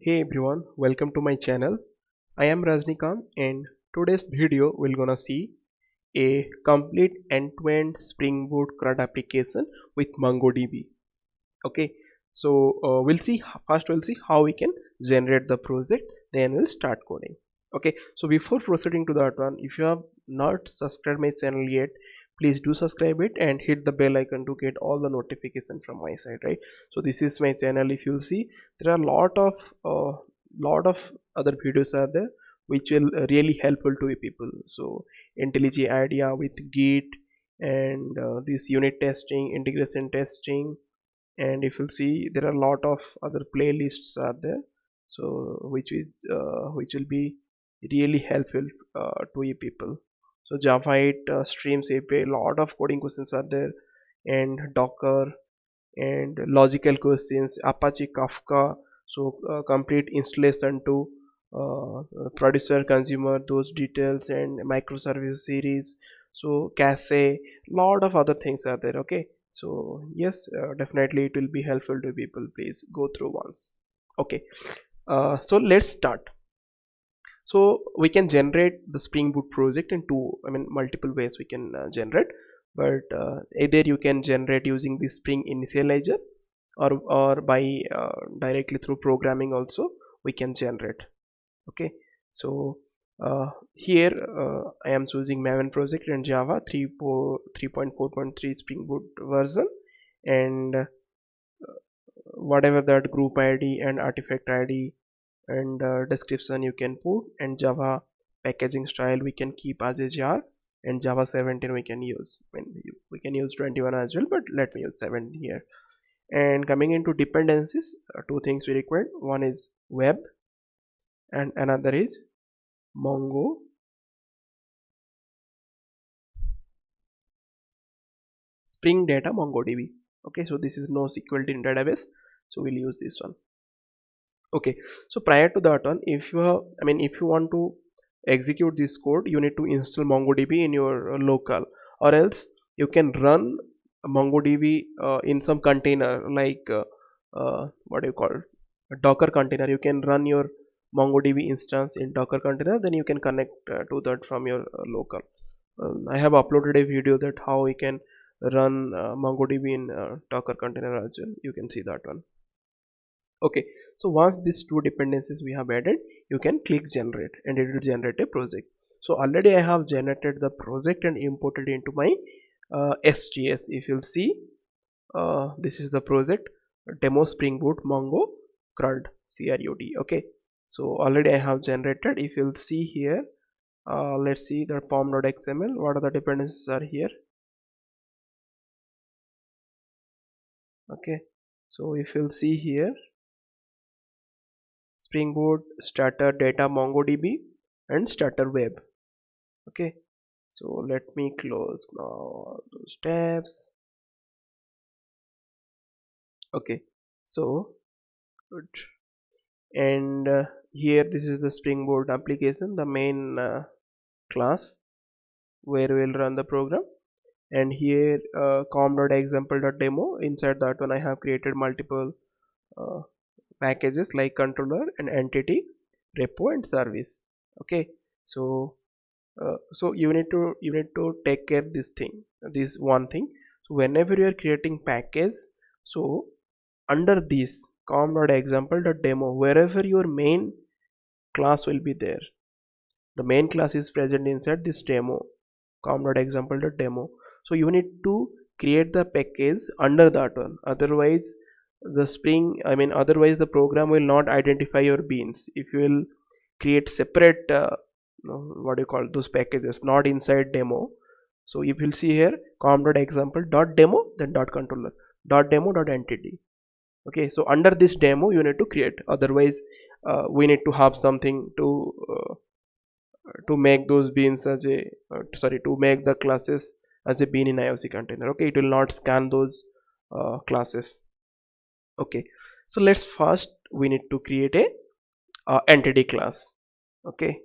Hey everyone, welcome to my channel. I am Rajnikant and today's video we're gonna see a complete end-to-end Spring Boot CRUD application with MongoDB. Okay, so we'll see how we can generate the project, then we'll start coding. Okay, so before proceeding to that one, if you have not subscribed my channel yet, please do subscribe it and hit the bell icon to get all the notification from my side, right? So this is my channel. If you'll see, there are a lot of other videos are there which will really helpful to you people. So IntelliJ idea with Git and this unit testing, integration testing, and if you see there are a lot of other playlists are there, so which will be really helpful to you people. So Java 8 streams API, a lot of coding questions are there, and Docker and logical questions, Apache Kafka. So complete installation to producer consumer, those details, and microservice series, so cache, lot of other things are there. Okay, so yes, definitely it will be helpful to people. Please go through once. Okay, so let's start. So we can generate the Spring Boot project in multiple ways we can generate, but either you can generate using the Spring initializer, or by directly through programming also we can generate. Okay, so here I am choosing Maven project and Java 3.4.3 Spring Boot version, and whatever that group ID and artifact ID and description you can put, and Java packaging style we can keep as a jar, and Java 17 we can use. We can use 21 as well, but let me use 7 here. And coming into dependencies, two things we require. One is web and another is Mongo Spring Data MongoDB. Okay, so this is NoSQL in database, so we'll use this one. Okay, so prior to that one, if you have, if you want to execute this code, you need to install MongoDB in your local, or else you can run MongoDB in some container like what do you call it? A Docker container. You can run your MongoDB instance in Docker container, then you can connect to that from your local. I have uploaded a video that how we can run MongoDB in Docker container as well. You can see that one. Okay, so once these two dependencies we have added, you can click generate and it will generate a project. So already I have generated the project and imported into my SGS. If you'll see, this is the project, demo Spring Boot Mongo CRUD CRUD. Okay, so already I have generated. If you'll see here, let's see the pom.xml. What are the dependencies are here? Okay, so if you'll see here, Spring Boot, starter data MongoDB, and starter web. Okay, so let me close now all those tabs. Okay, so good. And here this is the Spring Boot application, the main class where we'll run the program. And here com.example.demo, inside that one I have created multiple packages like controller and entity, repo, and service. Okay, so so you need to take care this one thing. So whenever you are creating package, so under this com.example.demo, wherever your main class will be there, the main class is present inside this demo com.example.demo. So you need to create the package under that one, otherwise otherwise the program will not identify your beans if you will create separate what do you call those packages not inside demo. So if you'll see here com.example.demo, then .controller, .demo.entity. Okay, so under this demo you need to create, otherwise we need to have something to make those beans as a to make the classes as a bean in IOC container. Okay, it will not scan those classes. Okay, so let's first we need to create a entity class. Okay,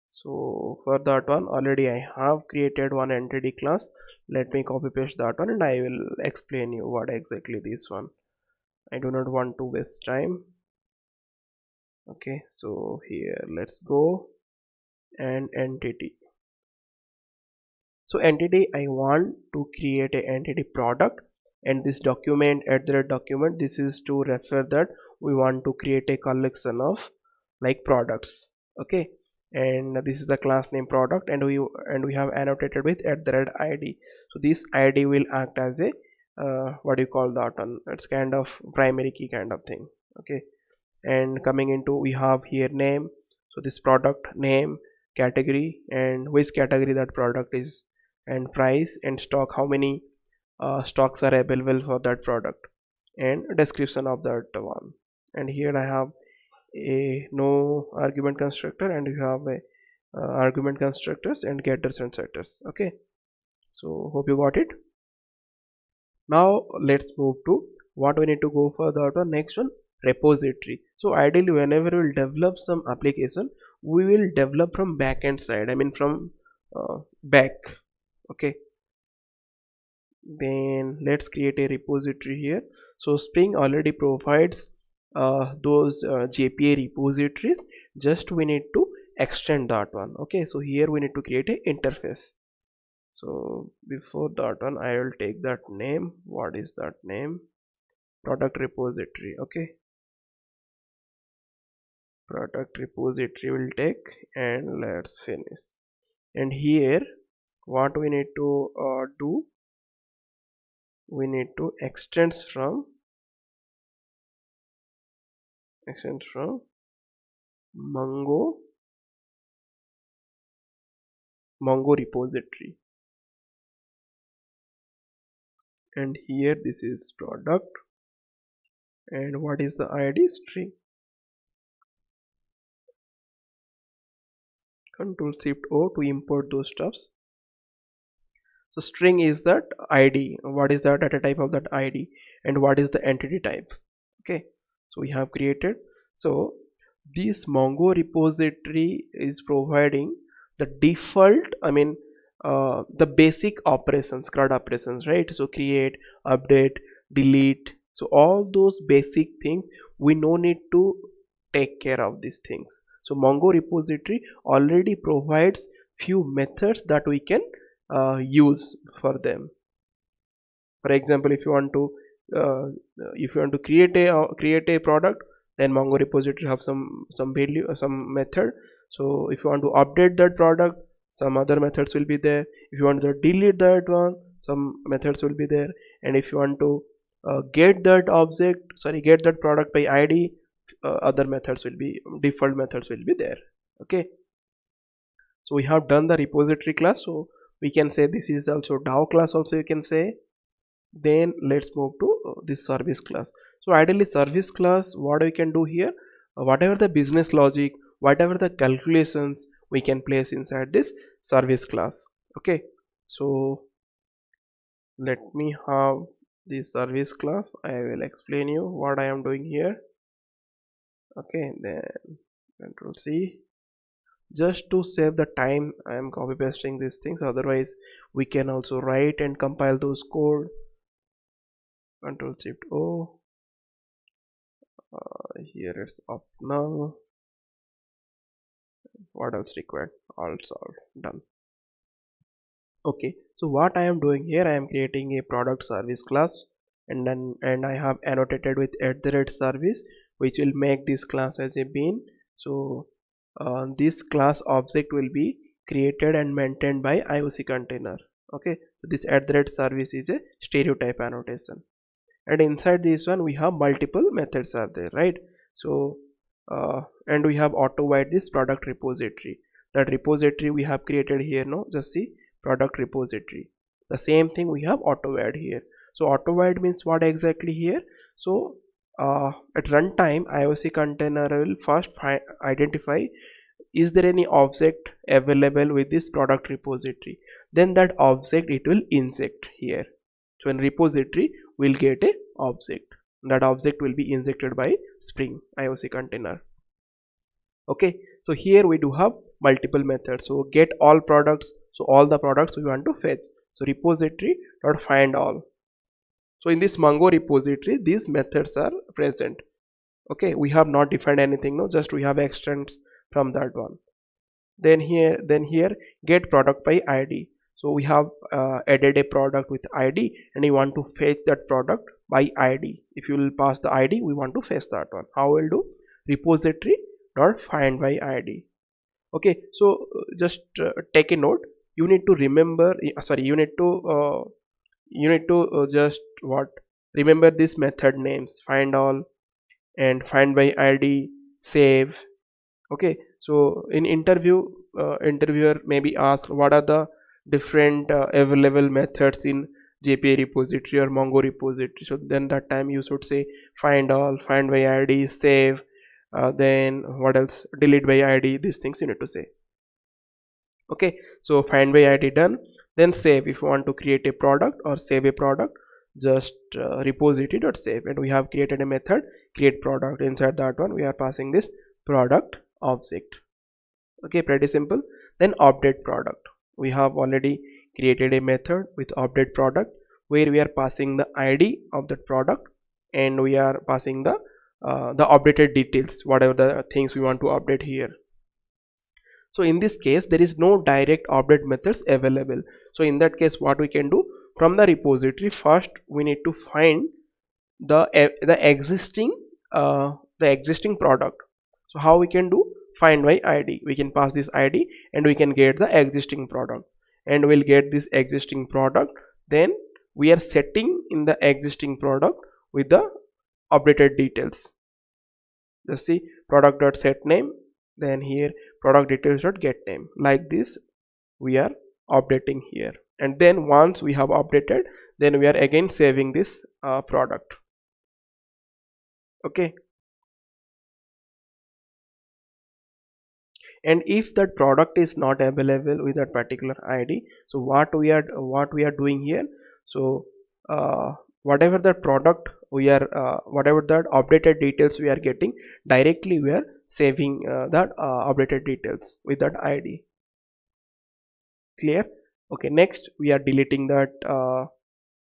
so for that one already I have created one entity class. Let me copy paste that one and I will explain you what exactly this one. I do not want to waste time. Okay, so here let's go and entity. So entity, I want to create a entity product, and this document at the document, this is to refer that we want to create a collection of like products. Okay, and this is the class name product, and we have annotated with at the id. So this id will act as a what do you call that one, it's kind of primary key kind of thing. Okay, and coming into, we have here name, so this product name, category, and which category that product is, and price, and stock, how many stocks are available for that product, and description of that one. And here I have a no argument constructor, and you have a argument constructors and getters and setters. Okay, so hope you got it. Now let's move to what we need to go for the next one, repository. So ideally whenever we will develop some application, we will develop from backend side, I mean from back. Okay, then let's create a repository here. So Spring already provides those JPA repositories, just we need to extend that one. Okay, so here we need to create a interface. So before that one, I will take that name. What is that name? Product repository. Okay, product repository will take, and let's finish. And here what we need to do, we need to extend from Mongo repository, and here this is product, and what is the id? String. Control Shift O to import those stuffs. So string is that id, what is the data type of that id, and what is the entity type. Okay, so we have created. So this Mongo repository is providing the default, I mean the basic operations, CRUD operations, right? So create, update, delete, so all those basic things, we no need to take care of these things. So Mongo repository already provides few methods that we can use for them. For example, if you want to create a product, then Mongo repository have some value, some method. So if you want to update that product, some other methods will be there. If you want to delete that one, some methods will be there. And if you want to get that product by id, other methods will be, default methods will be there. Okay, so we have done the repository class, so we can say this is also DAO class also, you can say. Then let's move to this service class. So ideally service class, what we can do here, whatever the business logic, whatever the calculations, we can place inside this service class. Okay, so let me have the service class. I will explain you what I am doing here. Okay, then Control C. Just to save the time, I am copy pasting these things, otherwise we can also write and compile those code. Control Shift O. Here it's optional. What else required? All solved. Done. Okay, so what I am doing here, I am creating a product service class, and I have annotated with @service, which will make this class as a bean. So this class object will be created and maintained by IOC container. Okay, so this @service is a stereotype annotation, and inside this one we have multiple methods are there, right? So and we have auto void this product repository. That repository we have created here. No, just see product repository, the same thing we have auto void here. So auto void means what exactly here? So at runtime IOC container will first identify, is there any object available with this product repository, then that object it will inject here. So in repository we'll get a object, that object will be injected by Spring IOC container. Okay, so here we do have multiple methods. So get all products, so all the products we want to fetch. So repository dot find all. So in this Mongo repository these methods are present. Okay, we have not defined anything, no, just we have extends from that one. Then here get product by id. So we have added a product with id and we want to fetch that product by id. If you will pass the id, we want to fetch that one. How we'll do? Repository dot find by id. Okay, so just take a note. You need to remember, sorry, you need to just what, remember these method names: find all and find by id, save. Okay, so in interview, interviewer maybe ask what are the different available methods in JPA repository or Mongo repository. So then that time you should say find all, find by id, save, then what else, delete by id. These things you need to say. Okay, so find by id done. Then save. If you want to create a product or save a product, just repository.save, and we have created a method create product. Inside that one we are passing this product object. Okay, pretty simple. Then update product. We have already created a method with update product where we are passing the id of that product and we are passing the updated details, whatever the things we want to update here. So in this case there is no direct update methods available. So in that case what we can do, from the repository first we need to find the existing product. So how we can do? Find by id. We can pass this id and we can get the existing product, and we'll get this existing product. Then we are setting in the existing product with the updated details. Just see product.set name, then here product details.get name. Like this we are updating here, and then once we have updated, then we are again saving this product. Okay, and if that product is not available with that particular id, so what we are doing here, so whatever the product we are whatever that updated details we are getting, directly we are saving that updated details with that id. Clear? Okay, next we are deleting that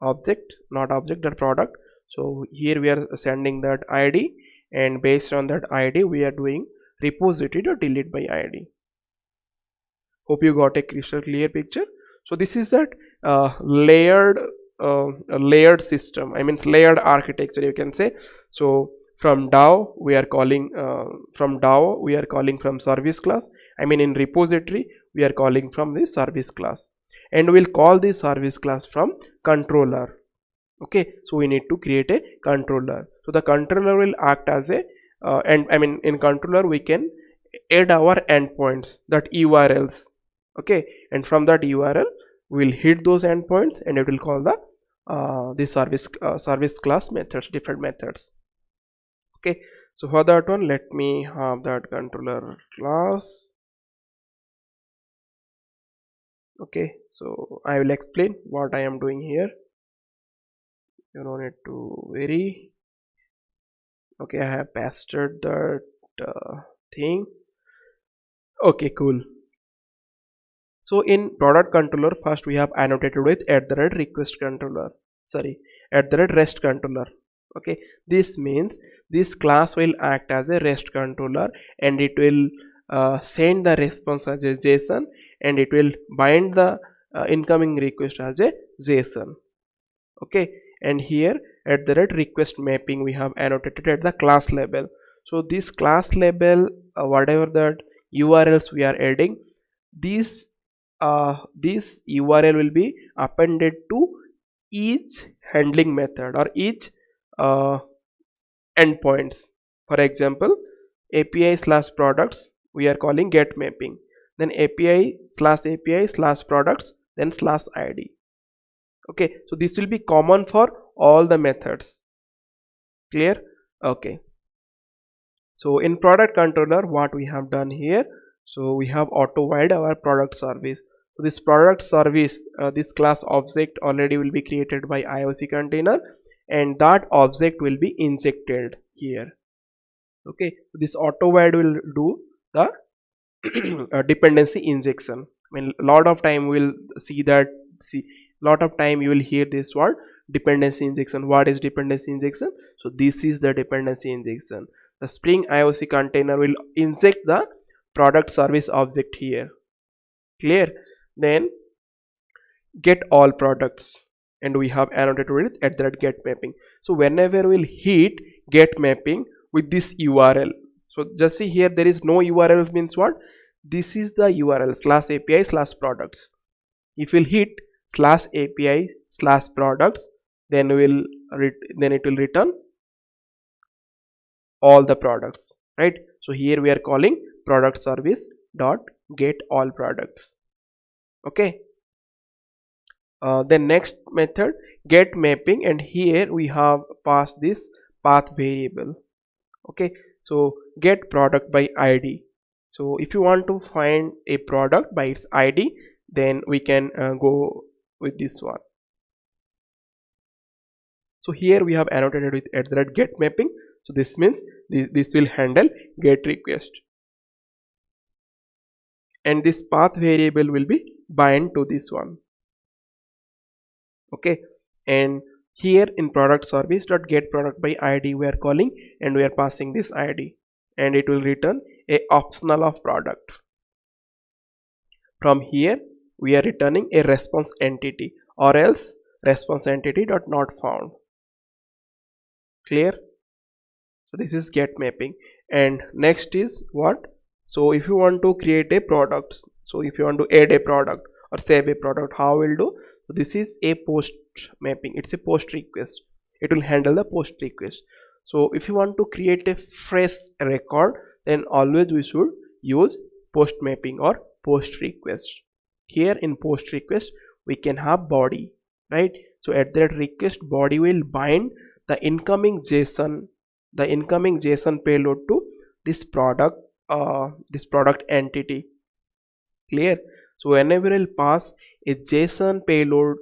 that product. So here we are sending that id, and based on that id we are doing repository to delete by id. Hope you got a crystal clear picture. So this is that layered system, I mean layered architecture, you can say. So from DAO we are calling from service class, I mean in repository we are calling from the service class, and we'll call this service class from controller. Okay, so we need to create a controller. So the controller will act as a and I mean in controller we can add our endpoints, that URLs. Okay, and from that URL we'll hit those endpoints and it will call the service class methods, different methods. Okay, so for that one let me have that controller class. Okay, so I will explain what I am doing here. You don't need to worry. Okay, I have pasted that thing. Okay, cool. So in product controller, first we have annotated with @request controller, sorry, @rest controller. Okay, this means this class will act as a REST controller, and it will send the response as a JSON, and it will bind the incoming request as a JSON. Okay, and here @request mapping we have annotated at the class level. So this class level, whatever that URLs we are adding, this URL will be appended to each handling method or each endpoints. For example, API/products we are calling get mapping, then API/products, then /id. Okay, so this will be common for all the methods. Clear? Okay, so in product controller what we have done here, so we have auto-whiled our product service. So this product service, this class object already will be created by IOC container, and that object will be injected here. Okay, so this auto-whiled will do the dependency injection. I mean, a lot of time we'll lot of time you will hear this word dependency injection. What is dependency injection? So this is the dependency injection. the Spring IOC container will inject the product service object here. Clear? Then get all products, and we have annotated with @get mapping. So whenever we'll hit get mapping with this URL, so just see here there is no URL, means what? This is the URL /API/products. If we'll hit /API/products, then it will return all the products, right? So here we are calling product service dot get all products. Okay. Then next method, get mapping, and here we have passed this path variable. Okay, so get product by ID. So if you want to find a product by its ID, then we can go with this one. So here we have annotated with @get mapping. So this means this will handle get request, and this path variable will be bind to this one. Okay, and here in product service dot get product by ID we are calling, and we are passing this ID, and it will return a optional of product. From here we are returning a response entity, or else response entity dot not found. Clear? So this is get mapping. And next is what? So if you want to create a product, so if you want to add a product or save a product, how we'll do? So this is a post mapping. It's a post request. It will handle the post request. So if you want to create a fresh record, then always we should use post mapping or post request. Here in post request we can have body, right? So at that request body will bind the incoming JSON payload to this product entity. Clear? So whenever I'll pass a JSON payload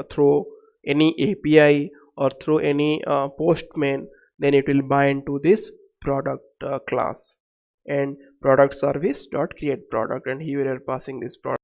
through any API or through any postman, then it will bind to this product class, and product service dot create product, and here we are passing this product.